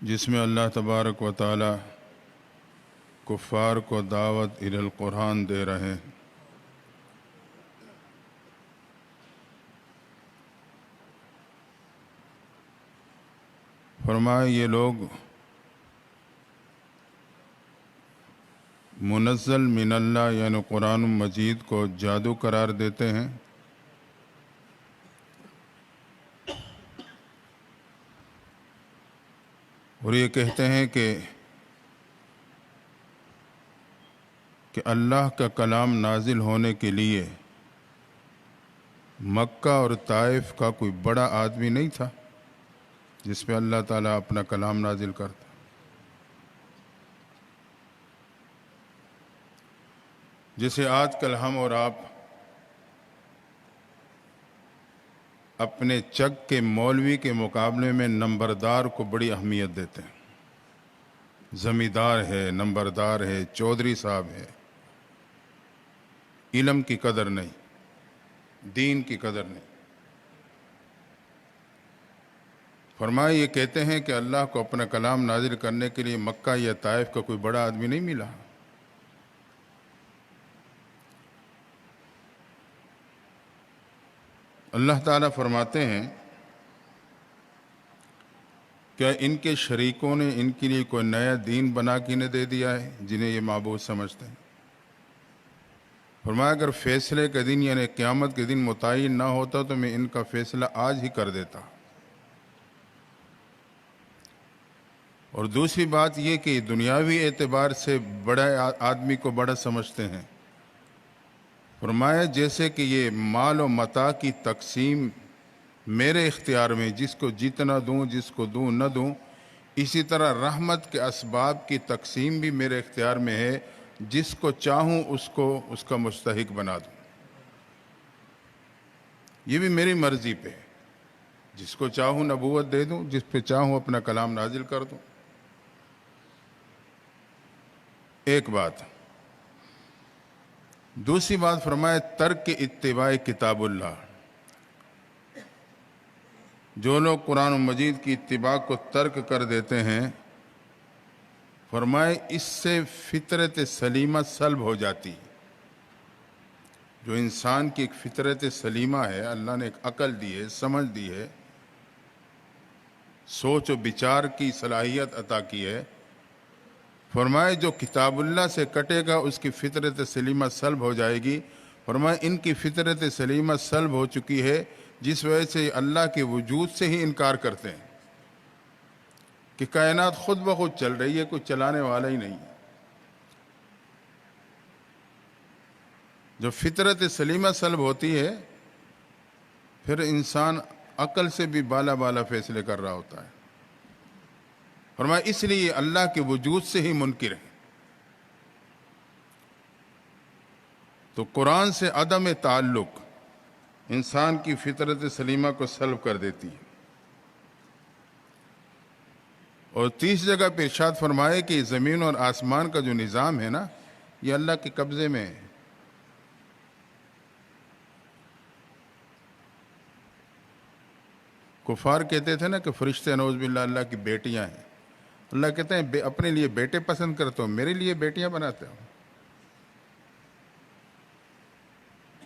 جس میں اللہ تبارک و تعالی کفار کو دعوت الی القرآن دے رہے ہیں۔ فرمائے یہ لوگ منزل من اللہ یعنی قرآن مجید کو جادو قرار دیتے ہیں، اور یہ کہتے ہیں کہ اللہ کا کلام نازل ہونے کے لیے مکہ اور طائف کا کوئی بڑا آدمی نہیں تھا جس پہ اللہ تعالیٰ اپنا کلام نازل کرتا۔ جسے آج کل ہم اور آپ اپنے چک کے مولوی کے مقابلے میں نمبردار کو بڑی اہمیت دیتے ہیں۔ زمیندار ہے، نمبردار ہے، چودھری صاحب ہے، علم کی قدر نہیں، دین کی قدر نہیں۔ فرمائے یہ کہتے ہیں کہ اللہ کو اپنا کلام نازل کرنے کے لیے مکہ یا طائف کا کوئی بڑا آدمی نہیں ملا۔ اللہ تعالیٰ فرماتے ہیں کیا ان کے شریکوں نے ان کے لیے کوئی نیا دین بنا کے انہیں دے دیا ہے جنہیں یہ معبود سمجھتے ہیں؟ فرمایا اگر فیصلے کا دن یعنی قیامت کے دن متعین نہ ہوتا تو میں ان کا فیصلہ آج ہی کر دیتا۔ اور دوسری بات یہ کہ دنیاوی اعتبار سے بڑا آدمی کو بڑا سمجھتے ہیں۔ فرمایا جیسے کہ یہ مال و متاع کی تقسیم میرے اختیار میں، جس کو جتنا دوں جس کو دوں نہ دوں، اسی طرح رحمت کے اسباب کی تقسیم بھی میرے اختیار میں ہے، جس کو چاہوں اس کو اس کا مستحق بنا دوں۔ یہ بھی میری مرضی پہ، جس کو چاہوں نبوت دے دوں، جس پہ چاہوں اپنا کلام نازل کر دوں۔ ایک بات۔ دوسری بات فرمائے ترک اتباع کتاب اللہ۔ جو لوگ قرآن مجید کی اتباع کو ترک کر دیتے ہیں، فرمائے اس سے فطرت سلیمہ سلب ہو جاتی۔ جو انسان کی ایک فطرت سلیمہ ہے، اللہ نے ایک عقل دی ہے، سمجھ دی ہے، سوچ و بچار کی صلاحیت عطا کی ہے، فرمائے جو کتاب اللہ سے کٹے گا اس کی فطرت سلیمہ سلب ہو جائے گی۔ فرمائے ان کی فطرت سلیمہ سلب ہو چکی ہے، جس وجہ سے اللہ کے وجود سے ہی انکار کرتے ہیں کہ کائنات خود بخود چل رہی ہے، کوئی چلانے والا ہی نہیں۔ جو فطرت سلیمہ سلب ہوتی ہے پھر انسان عقل سے بھی بالا بالا فیصلے کر رہا ہوتا ہے۔ فرمایا اس لیے اللہ کے وجود سے ہی منکر ہے۔ تو قرآن سے عدم تعلق انسان کی فطرت سلیمہ کو سلب کر دیتی ہے۔ اور تیس جگہ پہ ارشاد فرمائے کہ زمین اور آسمان کا جو نظام ہے نا، یہ اللہ کے قبضے میں ہے۔ کفار کہتے تھے نا کہ فرشتے نعوذ باللہ اللہ کی بیٹیاں ہیں۔ اللہ کہتے ہیں اپنے لیے بیٹے پسند کرتے ہو، میرے لیے بیٹیاں بناتے ہو۔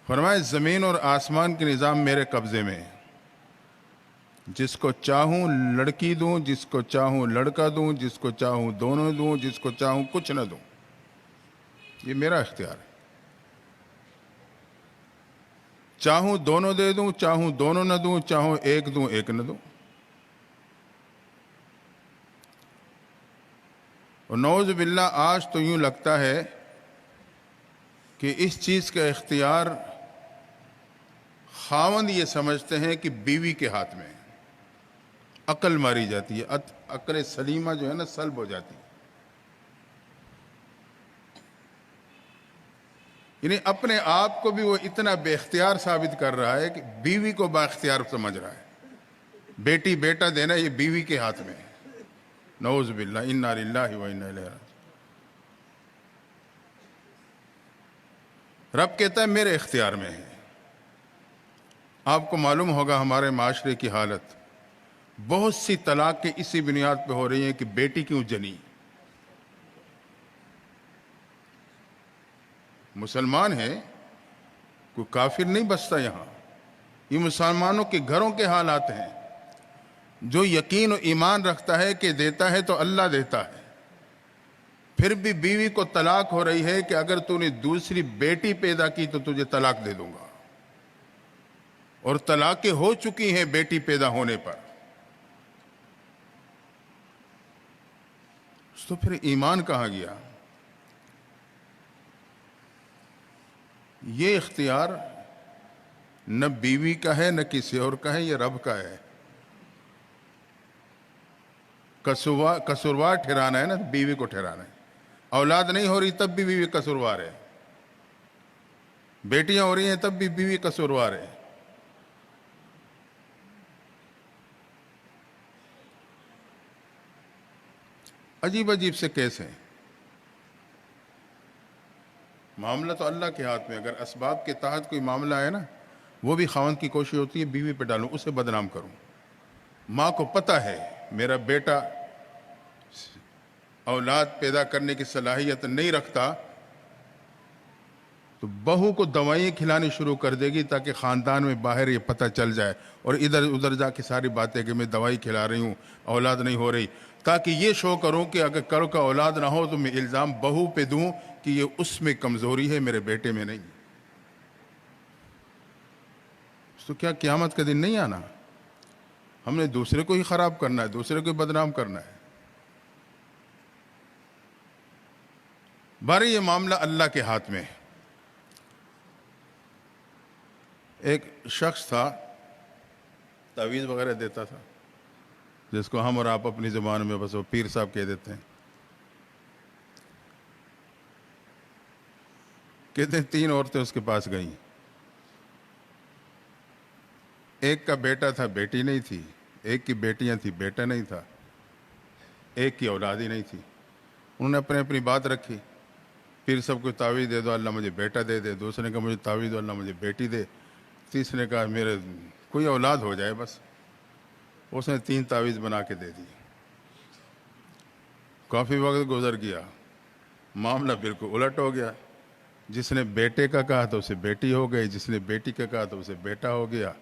فرمائے زمین اور آسمان کے نظام میرے قبضے میں ہے، جس کو چاہوں لڑکی دوں، جس کو چاہوں لڑکا دوں، جس کو چاہوں دونوں دوں، جس کو چاہوں کچھ نہ دوں۔ یہ میرا اختیار ہے۔ چاہوں دونوں دے دوں، چاہوں دونوں نہ دوں، چاہوں ایک دوں ایک نہ دوں۔ اور نعوذ باللہ آج تو یوں لگتا ہے کہ اس چیز کا اختیار خاوند یہ سمجھتے ہیں کہ بیوی کے ہاتھ میں ہے۔ عقل ماری جاتی ہے، عقل سلیمہ جو ہے نا سلب ہو جاتی ہے۔ یعنی اپنے آپ کو بھی وہ اتنا بے اختیار ثابت کر رہا ہے کہ بیوی کو با اختیار سمجھ رہا ہے۔ بیٹی بیٹا دینا یہ بیوی کے ہاتھ میں ہے۔ نعوذ باللہ، انا للہ و انا الیہ راجعون۔ رب کہتا ہے میرے اختیار میں ہے۔ آپ کو معلوم ہوگا ہمارے معاشرے کی حالت، بہت سی طلاقیں اسی بنیاد پہ ہو رہی ہیں کہ بیٹی کیوں جنی. مسلمان ہے، کوئی کافر نہیں بستا یہاں. یہ مسلمانوں کے گھروں کے حالات ہیں. جو یقین و ایمان رکھتا ہے کہ دیتا ہے تو اللہ دیتا ہے، پھر بھی بیوی کو طلاق ہو رہی ہے کہ اگر تو نے دوسری بیٹی پیدا کی تو تجھے طلاق دے دوں گا، اور طلاقیں ہو چکی ہیں بیٹی پیدا ہونے پر. تو پھر ایمان کہاں گیا؟ یہ اختیار نہ بیوی کا ہے نہ کسی اور کا ہے، یہ رب کا ہے. قصوروار ٹھہرانا ہے نا، بیوی کو ٹھہرانا ہے. اولاد نہیں ہو رہی تب بھی بیوی قصوروار ہے، بیٹیاں ہو رہی ہیں تب بھی بیوی قصوروار ہے. عجیب عجیب سے کیس ہیں. معاملہ تو اللہ کے ہاتھ میں. اگر اسباب کے تحت کوئی معاملہ ہے نا، وہ بھی خاوند کی کوشش ہوتی ہے بیوی پہ ڈالوں، اسے بدنام کروں. ماں کو پتہ ہے میرا بیٹا اولاد پیدا کرنے کی صلاحیت نہیں رکھتا، تو بہو کو دوائیں کھلانی شروع کر دے گی تاکہ خاندان میں باہر یہ پتہ چل جائے، اور ادھر ادھر جا کے ساری باتیں کہ میں دوائی کھلا رہی ہوں، اولاد نہیں ہو رہی، تاکہ یہ شو کروں کہ اگر کل کا اولاد نہ ہو تو میں الزام بہو پہ دوں کہ یہ اس میں کمزوری ہے، میرے بیٹے میں نہیں. تو کیا قیامت کا دن نہیں آنا؟ ہم نے دوسرے کو ہی خراب کرنا ہے، دوسرے کو ہی بدنام کرنا ہے. بارے یہ معاملہ اللہ کے ہاتھ میں ہے. ایک شخص تھا، تعویذ وغیرہ دیتا تھا، جس کو ہم اور آپ اپنی زبان میں بس وہ پیر صاحب کہہ دیتے ہیں. کہتے ہیں 3 عورتیں اس کے پاس گئیں. ایک کا بیٹا تھا، بیٹی نہیں تھی. ایک کی بیٹیاں تھیں، بیٹا نہیں تھا. ایک کی اولاد ہی نہیں تھی. انہوں نے اپنی بات رکھی. پیر سب کو تعویذ دے دو اللہ مجھے بیٹا دے دے. دوسرے نے کہا مجھے تعویذ دو اللہ مجھے بیٹی دے. تیسرے نے کہا میرے کوئی اولاد ہو جائے بس. اس نے 3 تعویذ بنا کے دے دی. کافی وقت گزر گیا، معاملہ بالکل الٹ ہو گیا. جس نے بیٹے کا کہا تو اسے بیٹی ہو گئی، جس نے بیٹی کا کہا تو اسے بیٹا ہو گیا،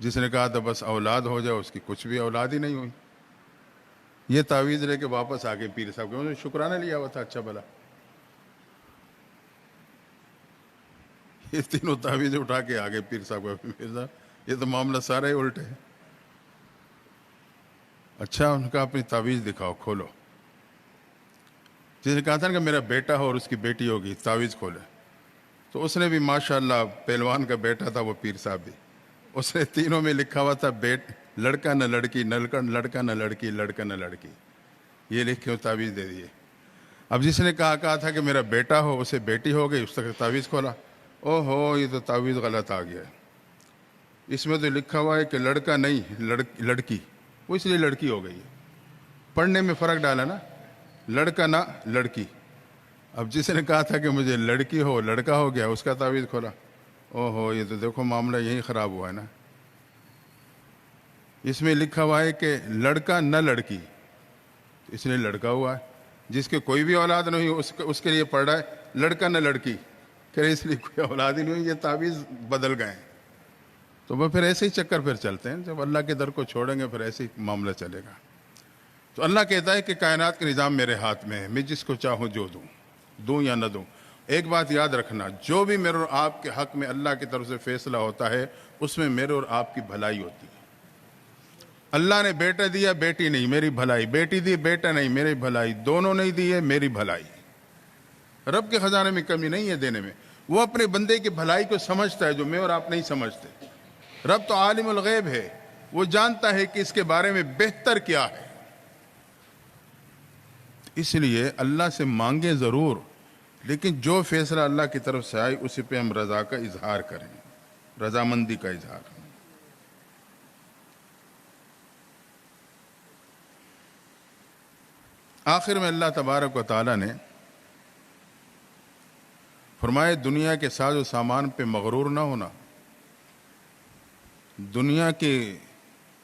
جس نے کہا تھا بس اولاد ہو جائے اس کی کچھ بھی اولاد ہی نہیں ہوئی. یہ تعویذ لے کے واپس آ گئے پیر صاحب کے. انہوں نے شکرانہ لیا ہوا تھا اچھا بھلا. یہ تینوں تعویذیں اٹھا کے آ گئے پیر صاحب کو. پیر صاحب یہ تو معاملہ سارا ہی الٹ ہے. اچھا، ان کا اپنی تعویذ دکھاؤ، کھولو. جس نے کہا تھا کہ میرا بیٹا ہو اور اس کی بیٹی ہوگی، تعویذ کھولے. تو اس نے بھی ماشاءاللہ پہلوان کا بیٹا تھا وہ پیر صاحب بھی. اس نے تینوں میں لکھا ہوا تھا لڑکا نہ لڑکی، لڑکا نہ لڑکی، لڑکا نہ لڑکی. یہ لکھ کے وہ تعویذ دے دیے. اب جس نے کہا تھا کہ میرا بیٹا ہو اسے بیٹی ہو گئی، اس تک تعویذ کھولا. او ہو، یہ تو تعویذ غلط آ گیا ہے. اس میں تو لکھا ہوا ہے کہ لڑکا نہیں لڑکی، وہ اس لیے لڑکی ہو گئی ہے. پڑھنے میں فرق ڈالا نا، لڑکا نہ لڑکی. اب جس نے کہا تھا کہ مجھے لڑکی ہو لڑکا ہو گیا، اس کا تعویذ کھولا. او ہو، یہ تو دیکھو معاملہ یہی خراب ہوا ہے نا. اس میں لکھا ہوا ہے کہ لڑکا نہ لڑکی، اس لیے لڑکا ہوا ہے. جس کے کوئی بھی اولاد نہیں اس کے لیے پڑھ رہا ہے لڑکا نہ لڑکی، کہ اس لیے کوئی اولاد ہی نہیں ہوئی. یہ تعویذ بدل گئے. تو وہ پھر ایسے ہی چکر پھر چلتے ہیں. جب اللہ کے در کو چھوڑیں گے پھر ایسے ہی معاملہ چلے گا. تو اللہ کہتا ہے کہ کائنات کا نظام میرے ہاتھ میں ہے، میں جس کو چاہوں جو دوں یا نہ دوں. ایک بات یاد رکھنا، جو بھی میرے اور آپ کے حق میں اللہ کی طرف سے فیصلہ ہوتا ہے اس میں میرے اور آپ کی بھلائی ہوتی ہے. اللہ نے بیٹا دیا، بیٹی نہیں، میری بھلائی. بیٹی دی، بیٹا نہیں، میری بھلائی. دونوں نہیں دیے، میری بھلائی. رب کے خزانے میں کمی نہیں ہے دینے میں. وہ اپنے بندے کی بھلائی کو سمجھتا ہے جو میں اور آپ نہیں سمجھتے. رب تو عالم الغیب ہے، وہ جانتا ہے کہ اس کے بارے میں بہتر کیا ہے. اس لیے اللہ سے مانگیں ضرور، لیکن جو فیصلہ اللہ کی طرف سے آئے اسی پہ ہم رضا کا اظہار کریں، رضامندی کا اظہار. آخر میں اللہ تبارک و تعالیٰ نے فرمائے دنیا کے ساز و سامان پہ مغرور نہ ہونا. دنیا کے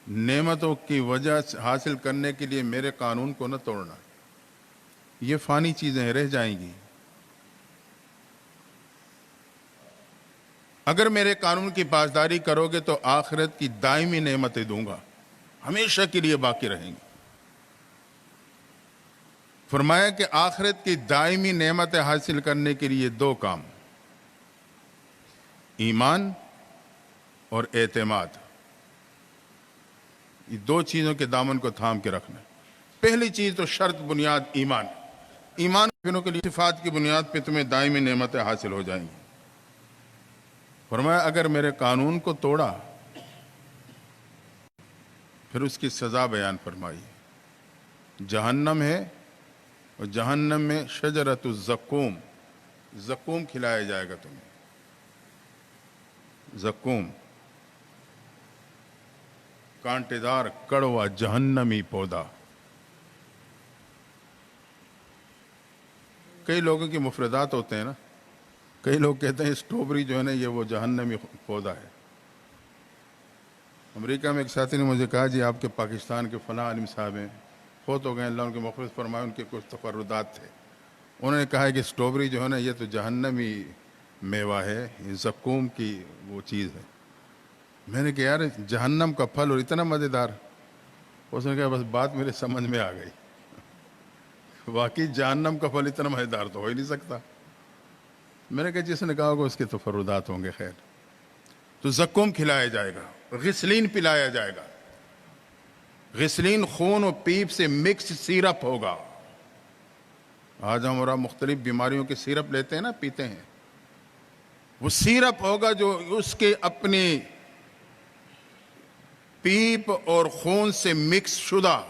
نعمتوں کی وجہ سے حاصل کرنے کے لیے میرے قانون کو نہ توڑنا. یہ فانی چیزیں رہ جائیں گی. اگر میرے قانون کی پاسداری کرو گے تو آخرت کی دائمی نعمتیں دوں گا، ہمیشہ کے لیے باقی رہیں گی. فرمایا کہ آخرت کی دائمی نعمتیں حاصل کرنے کے لیے دو کام، ایمان اور اعتماد. یہ دو چیزوں کے دامن کو تھام کے رکھنا. پہلی چیز تو شرط بنیاد ایمان. ایمان کے لیے صفات کی بنیاد پہ تمہیں دائمی نعمتیں حاصل ہو جائیں گی. فرمایا اگر میرے قانون کو توڑا پھر اس کی سزا بیان فرمائی. جہنم ہے اور جہنم میں شجرۃ الزقوم، زقوم کھلایا جائے گا تمہیں. زقوم کانٹے دار کڑوا جہنمی پودا. کئی لوگوں کی مفردات ہوتے ہیں نا، کئی لوگ کہتے ہیں اسٹرابری جو ہے نا یہ وہ جہنمی پودا ہے. امریکہ میں ایک ساتھی نے مجھے کہا جی آپ کے پاکستان کے فلاں عالم صاحب ہیں، فوت ہو گئے، اللہ ان کے مغفرت فرمائے، ان کے کچھ تفردات تھے. انہوں نے کہا کہ اسٹرابری جو ہے نا یہ تو جہنمی میوہ ہے، یہ زقوم کی وہ چیز ہے. میں نے کہا یار جہنم کا پھل اور اتنا مزیدار. اس نے کہا بس بات میرے سمجھ میں آ گئی، واقعی جہنم کا پھل اتنا مزیدار تو ہو ہی نہیں سکتا. میں نے کہا جس نے کہا ہوگا اس کے تفردات ہوں گے. خیر، تو زقوم کھلایا جائے گا، غسلین پلایا جائے گا. غسلین خون و پیپ سے مکس سیرپ ہوگا. آج ہم اور آپ مختلف بیماریوں کے سیرپ لیتے ہیں نا، پیتے ہیں. وہ سیرپ ہوگا جو اس کے اپنے پیپ اور خون سے مکس شدہ،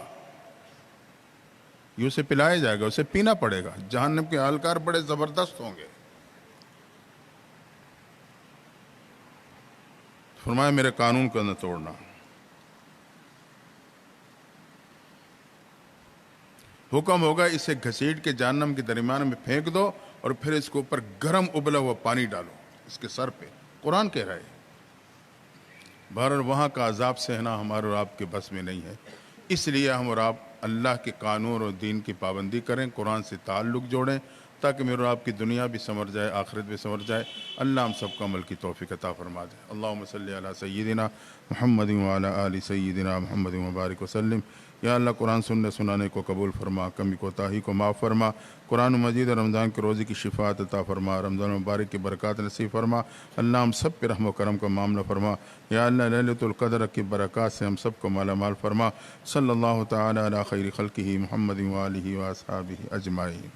یہ اسے پلایا جائے گا، اسے پینا پڑے گا. جہنم کے اہلکار بڑے زبردست ہوں گے. فرمایا میرے قانون کو نہ توڑنا. حکم ہوگا اسے گھسیٹ کے جہنم کے درمیان میں پھینک دو اور پھر اس کے اوپر گرم ابلا ہوا پانی ڈالو اس کے سر پہ. قرآن کہہ رہا ہے. بہرحال وہاں کا عذاب سہنا ہمارے اور آپ کے بس میں نہیں ہے. اس لیے ہم اور آپ اللہ کے قانون اور دین کی پابندی کریں، قرآن سے تعلق جوڑیں تاکہ میرے اور آپ کی دنیا بھی سنور جائے، آخرت بھی سنور جائے. اللہ ہم سب کو عمل کی توفیق عطا فرما دے. اللہم صلی علی سیدنا محمد وعلی آل سیدنا محمد مبارک وسلم. یا اللہ قرآن سننے سنانے کو قبول فرما، کمی کوتاہی کو معاف فرما. قرآن مجید اور رمضان کے روزے کی شفاعت عطا فرما، رمضان مبارک کی برکات نصیب فرما. اللہ ہم سب پہ رحم و کرم کا معاملہ فرما. یا اللہ لیلۃ القدر کی برکات سے ہم سب کو مالا مال فرما. صلی اللہ تعالی علی خیر خلقہ محمد وآلہ واصحابہ اجمعین.